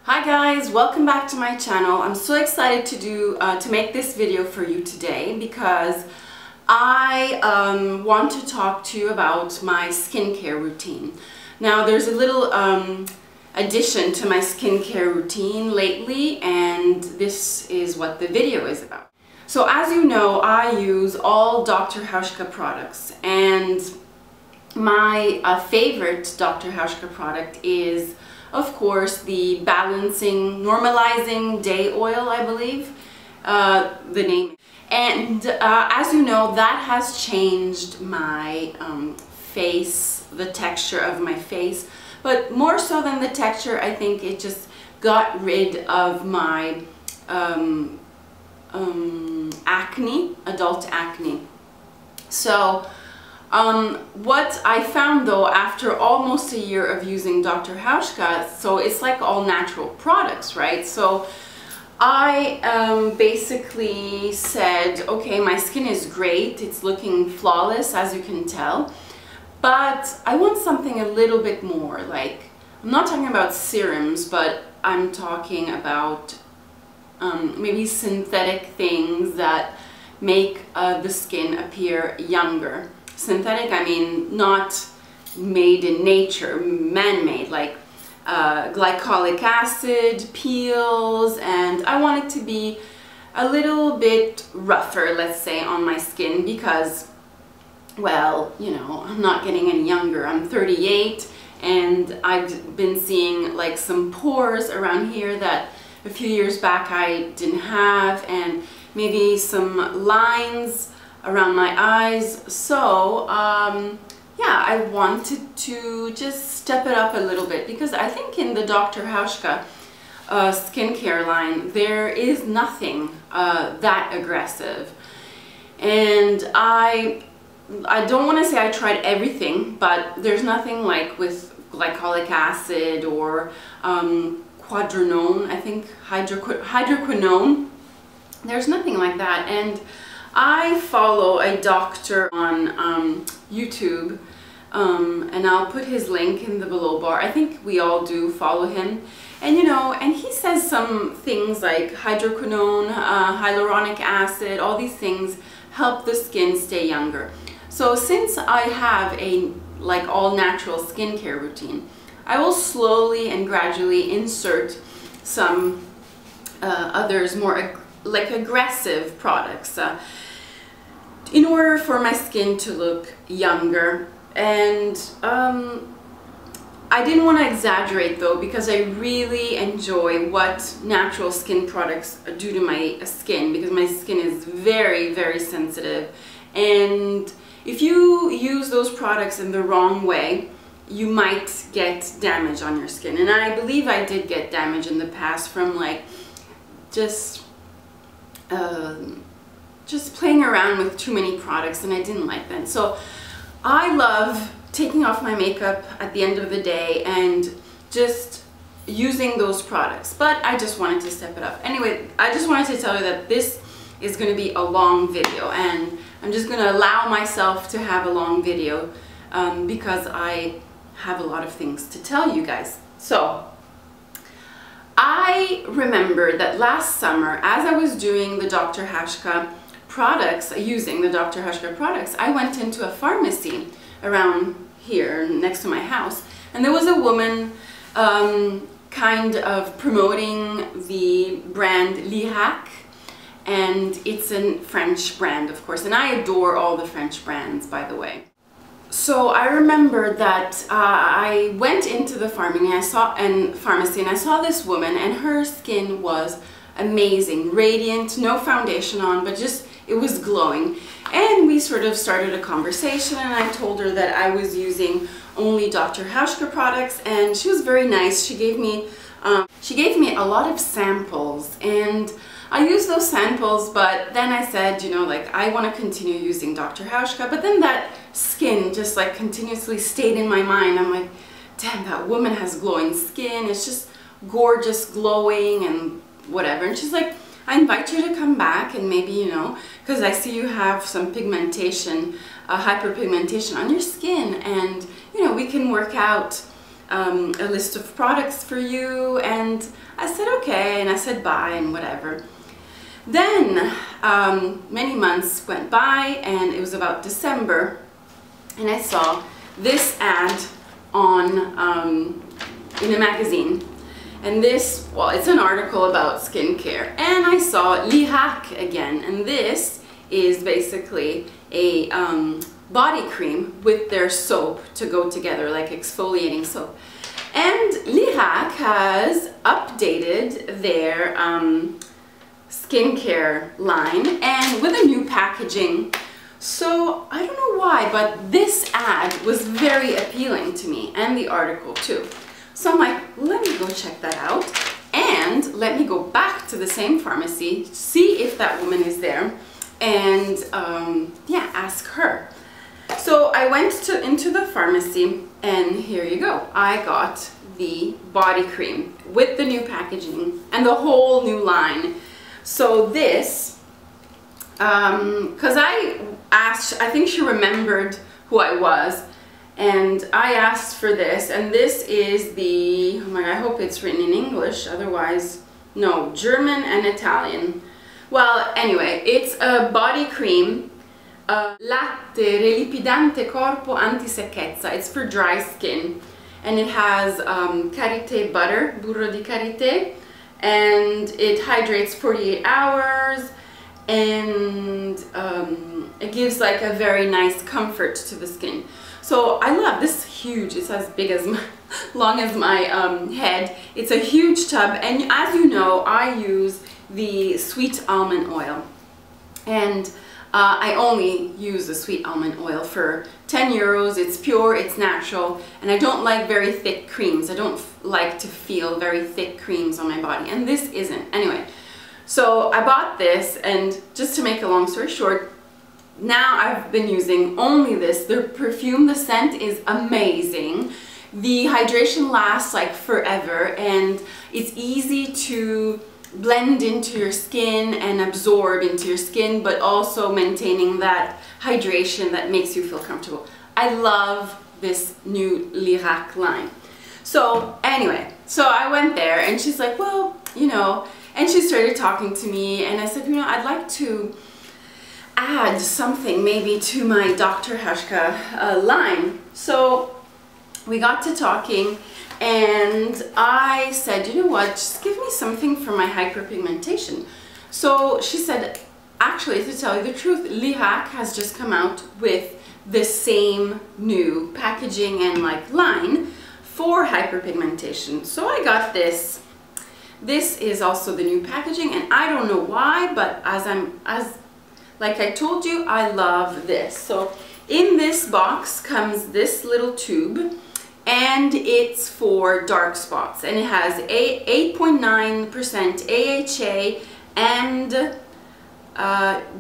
Hi guys, welcome back to my channel. I'm so excited to make this video for you today because I want to talk to you about my skincare routine. Now there's a little addition to my skincare routine lately, and this is what the video is about. So as you know, I use all Dr. Hauschka products, and my favorite Dr. Hauschka product is, of course, the Normalizing Day Oil, I believe, the name. And as you know, that has changed my face, the texture of my face. But more so than the texture, I think it just got rid of my acne, adult acne. So what I found though, after almost a year of using Dr. Hauschka, so it's like all natural products, right? So I basically said, okay, my skin is great, it's looking flawless as you can tell, but I want something a little bit more. Like, I'm not talking about serums, but I'm talking about maybe synthetic things that make the skin appear younger. Synthetic, I mean not made in nature, man-made, like glycolic acid, peels, and I want it to be a little bit rougher, let's say, on my skin because, well, you know, I'm not getting any younger. I'm 38 and I've been seeing like some pores around here that a few years back I didn't have, and maybe some lines around my eyes. So yeah, I wanted to just step it up a little bit because I think in the Dr. Hauschka skincare line there is nothing that aggressive. And I don't want to say I tried everything, but there's nothing like with glycolic acid or quadrinone, I think hydroquinone. There's nothing like that. And I follow a doctor on YouTube, and I'll put his link in the below bar. I think we all do follow him. And you know, and he says some things like hydroquinone, hyaluronic acid, all these things help the skin stay younger. So since I have a like all natural skincare routine, I will slowly and gradually insert some others more like aggressive products in order for my skin to look younger. And I didn't want to exaggerate though, because I really enjoy what natural skin products do to my skin, because my skin is very, very sensitive, and if you use those products in the wrong way, you might get damage on your skin. And I believe I did get damage in the past from like just playing around with too many products, and I didn't like that. So I love taking off my makeup at the end of the day and just using those products, but I just wanted to step it up. Anyway, I just wanted to tell you that this is going to be a long video, and I'm just going to allow myself to have a long video because I have a lot of things to tell you guys. So I remember that last summer, as I was doing the Dr. Hauschka products, using the Dr. Hauschka products, I went into a pharmacy around here next to my house, and there was a woman kind of promoting the brand Lierac, and it's a French brand, of course, and I adore all the French brands, by the way. So I remember that I went into the pharmacy and I saw this woman, and her skin was amazing, radiant, no foundation on, but just it was glowing. And we sort of started a conversation, and I told her that I was using only Dr. Hauschka products, and she was very nice. She gave me a lot of samples, and I used those samples, but then I said, you know, like, I want to continue using Dr. Hauschka, but then that skin just like continuously stayed in my mind. I'm like, damn, that woman has glowing skin, it's just gorgeous, glowing, and whatever. And she's like, I invite you to come back, and maybe, you know, because I see you have some pigmentation, hyperpigmentation on your skin, and you know, we can work out a list of products for you. And I said, okay, and I said bye and whatever. Then many months went by, and it was about December, and I saw this ad on in a magazine. And this, well, it's an article about skincare, and I saw Lierac again, and this is basically a body cream with their soap to go together, like exfoliating soap. And Lierac has updated their skincare line and with a new packaging. So I don't know why, but this ad was very appealing to me, and the article too. So I'm like, let me go check that out, and let me go back to the same pharmacy, see if that woman is there, and yeah, ask her. So I went into the pharmacy, and here you go. I got the body cream with the new packaging and the whole new line. So this, because I asked, I think she remembered who I was, and I asked for this, and this is the, oh my God, I hope it's written in English, otherwise, no, German and Italian. Well, anyway, it's a body cream, latte relipidante corpo anti-secchezza. It's for dry skin, and it has karité butter, burro di karité, and it hydrates 48 hours, and it gives like a very nice comfort to the skin. So I love this. Huge, it's as big as long as my head. It's a huge tub, and as you know, I use the sweet almond oil, and I only use the sweet almond oil for 10 euros. It's pure, it's natural, and I don't like very thick creams. I don't like to feel very thick creams on my body, and this isn't. Anyway, so I bought this, and just to make a long story short, now I've been using only this. The perfume, the scent is amazing. The hydration lasts like forever, and it's easy to blend into your skin and absorb into your skin, but also maintaining that hydration that makes you feel comfortable. I love this new Lierac line. So anyway, so I went there, and she's like, well, you know, and she started talking to me, and I said, you know, I'd like to add something maybe to my Dr. Hauschka line. So we got to talking, and I said, you know what, just give me something for my hyperpigmentation. So she said, actually, to tell you the truth, Lierac has just come out with the same new packaging and like line for hyperpigmentation. So I got this. This is also the new packaging, and I don't know why, but like I told you, I love this. So in this box comes this little tube, and it's for dark spots, and it has 8.9% AHA and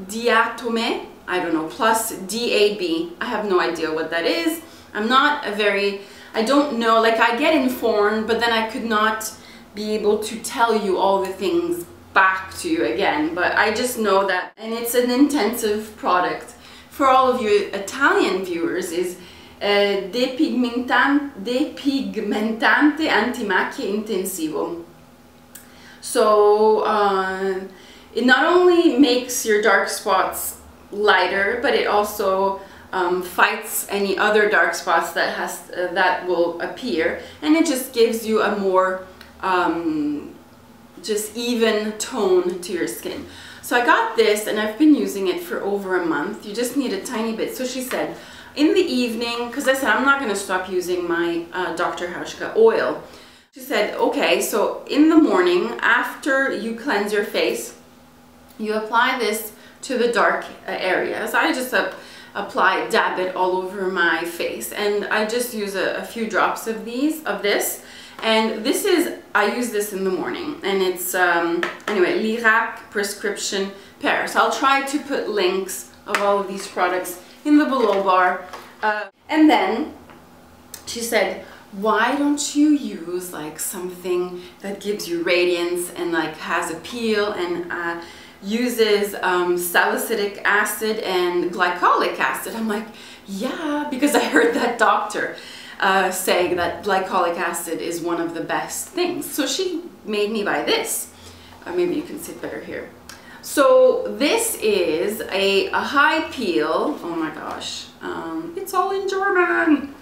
diatome, I don't know, plus DAB. I have no idea what that is. I'm not a very, I don't know, like I get informed, but then I could not be able to tell you all the things back to you again, but I just know that, and it's an intensive product. For all of you Italian viewers, is depigmentante antimacchia intensivo. So it not only makes your dark spots lighter, but it also fights any other dark spots that will appear, and it just gives you a more just even tone to your skin. So I got this, and I've been using it for over a month. You just need a tiny bit. So she said in the evening, because I said I'm not going to stop using my Dr. Hauschka oil. She said, okay, so in the morning after you cleanse your face, you apply this to the dark areas. I just dab it all over my face, and I just use a few drops of this. And this is, I use this in the morning, and it's, anyway, Lierac Prescription Pear. So I'll try to put links of all of these products in the below bar. And then she said, why don't you use like something that gives you radiance and like has a peel and uses salicylic acid and glycolic acid? I'm like, yeah, because I heard that doctor saying that glycolic acid is one of the best things. So she made me buy this. Maybe you can sit better here. So this is a high peel. Oh my gosh, it's all in German.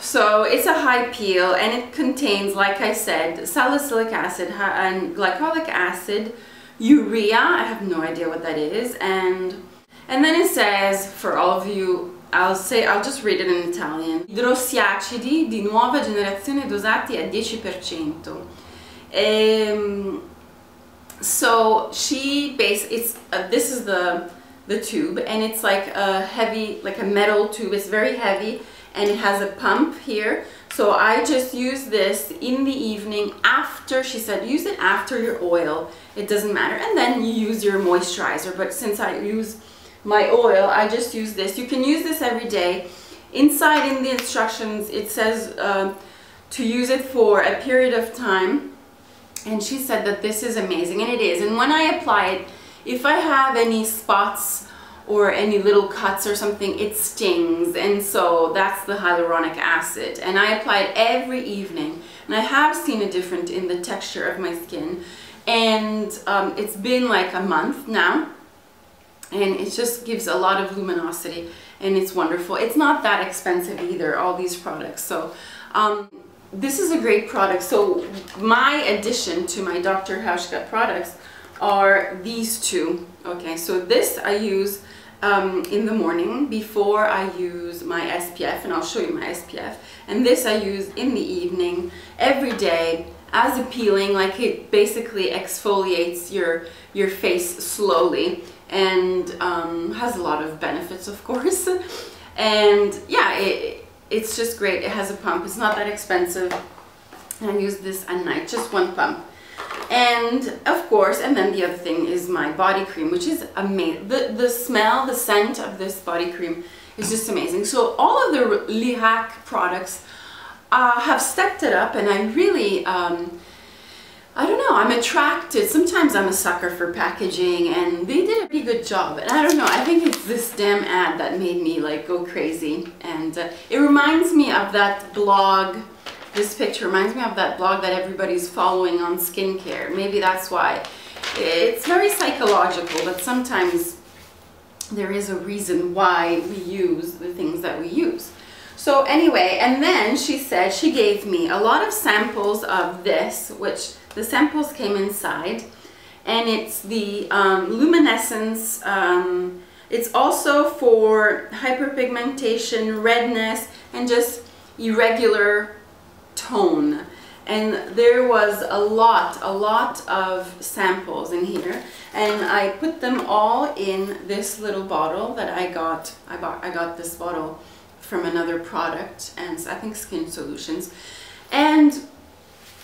So it's a high peel, and it contains, like I said, salicylic acid and glycolic acid, urea, I have no idea what that is, and then it says, for all of you, I'll just read it in Italian. Idrossiacidi di nuova generazione dosati a 10%. So this is the tube, and it's like a heavy, like a metal tube. It's very heavy, and it has a pump here. So I just use this in the evening after, she said, use it after your oil. It doesn't matter. And then you use your moisturizer. But since I use my oil, I just use this. You can use this every day. Inside in the instructions, it says to use it for a period of time. And she said that this is amazing, and it is. And when I apply it, if I have any spots or any little cuts or something, it stings, and so that's the hyaluronic acid. And I apply it every evening, and I have seen a difference in the texture of my skin, and it's been like a month now, and it just gives a lot of luminosity, and it's wonderful. It's not that expensive either, all these products. So this is a great product. So my addition to my Dr. Hauschka products are these two. Okay, so this I use in the morning before I use my SPF, and I'll show you my SPF, and this I use in the evening every day as a peeling. Like, it basically exfoliates your face slowly, and has a lot of benefits, of course. And yeah, it's just great. It has a pump. It's not that expensive, and I use this at night, just one pump. And of course, and then the other thing is my body cream, which is amazing. The smell, the scent of this body cream is just amazing. So all of the Lierac products have stepped it up, and I really, I don't know, I'm attracted. Sometimes I'm a sucker for packaging, and they did a pretty good job. And I don't know, I think it's this damn ad that made me like go crazy. And it reminds me of that blog. This picture reminds me of that blog that everybody's following on skincare. Maybe that's why. It's very psychological, but sometimes there is a reason why we use the things that we use. So anyway, and then she said she gave me a lot of samples of this, which the samples came inside, and it's the luminescence. It's also for hyperpigmentation, redness, and just irregular tone. And there was a lot of samples in here, and I put them all in this little bottle that I got. I got this bottle from another product, and I think Skin Solutions. And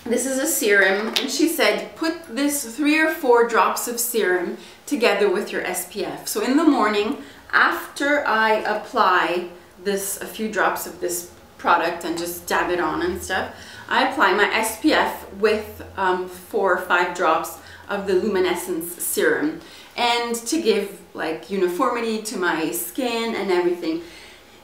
this is a serum, and she said put this 3 or 4 drops of serum together with your SPF. So in the morning, after I apply this, a few drops of this product and just dab it on and stuff, I apply my SPF with 4 or 5 drops of the luminescence serum, and to give like uniformity to my skin and everything.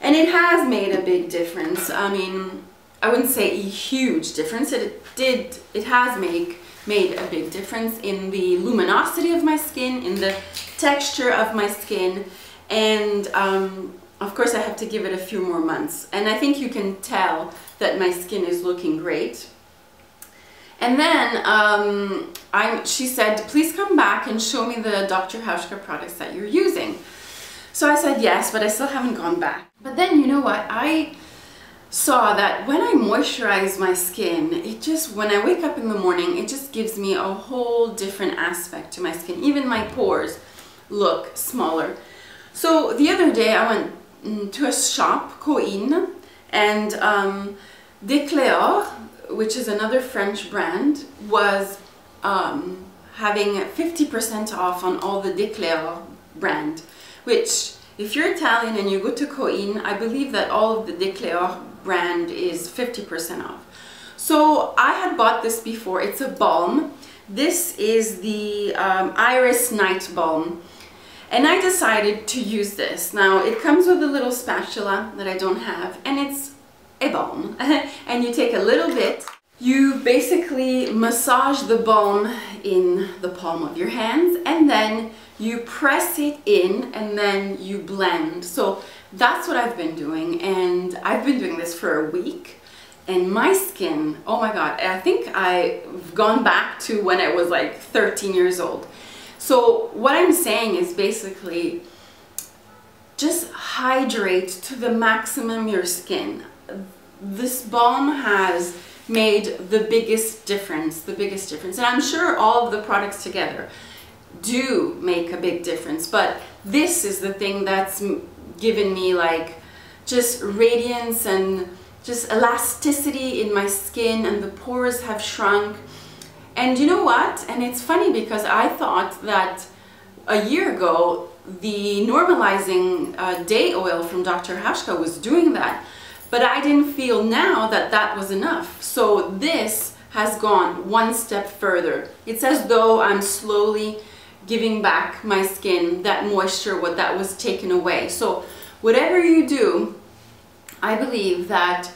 And it has made a big difference. I mean, I wouldn't say a huge difference. It has made a big difference in the luminosity of my skin, in the texture of my skin, and of course I have to give it a few more months. And I think you can tell that my skin is looking great. And then she said, please come back and show me the Dr. Hauschka products that you're using. So I said yes, but I still haven't gone back. But then, you know what, I saw that when I moisturize my skin, it just, when I wake up in the morning, it just gives me a whole different aspect to my skin. Even my pores look smaller. So the other day I went to a shop, Coin, and Decléor, which is another French brand, was having 50% off on all the Decléor brand, which, if you're Italian and you go to Coin, I believe that all of the Decléor brand is 50% off. So I had bought this before. It's a balm. This is the Iris Night Balm, and I decided to use this. Now it comes with a little spatula that I don't have, and it's and you take a little bit. You basically massage the balm in the palm of your hands, and then you press it in, and then you blend. So that's what I've been doing, and I've been doing this for a week, and my skin, oh my god, I think I've gone back to when I was like 13 years old. So what I'm saying is basically just hydrate to the maximum your skin. This balm has made the biggest difference, and I'm sure all of the products together do make a big difference, but this is the thing that's given me like just radiance and just elasticity in my skin, and the pores have shrunk. And you know what? And it's funny because I thought that a year ago the Normalizing Day Oil from Dr.Hauschka was doing that, but I didn't feel now that that was enough. So this has gone one step further. It's as though I'm slowly giving back my skin that moisture, what that was taken away. So whatever you do, I believe that,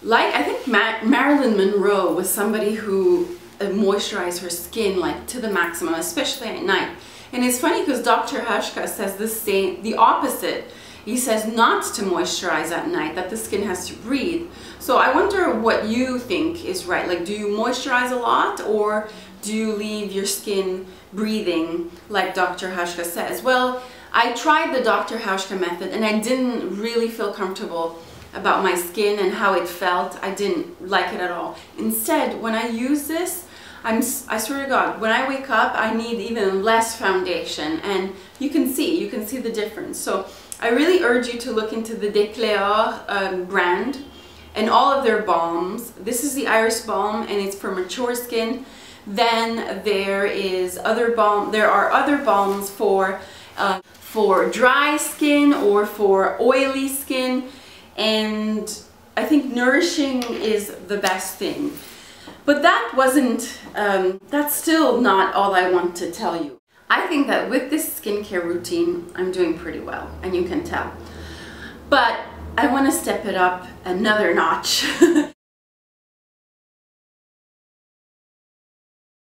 like I think Marilyn Monroe was somebody who moisturized her skin like to the maximum, especially at night. And it's funny because Dr. Hauschka says the opposite. He says not to moisturize at night, that the skin has to breathe. So I wonder what you think is right. Like, do you moisturize a lot, or do you leave your skin breathing like Dr. Hauschka says? Well, I tried the Dr. Hauschka method and I didn't really feel comfortable about my skin and how it felt. I didn't like it at all. Instead, when I use this, I swear to God, when I wake up, I need even less foundation, and you can see the difference. So I really urge you to look into the Lierac brand and all of their balms. This is the Iris Balm, and it's for mature skin. Then there are other balms for dry skin or for oily skin, and I think nourishing is the best thing. But that's still not all I want to tell you. I think that with this skincare routine, I'm doing pretty well, and you can tell. But I want to step it up another notch.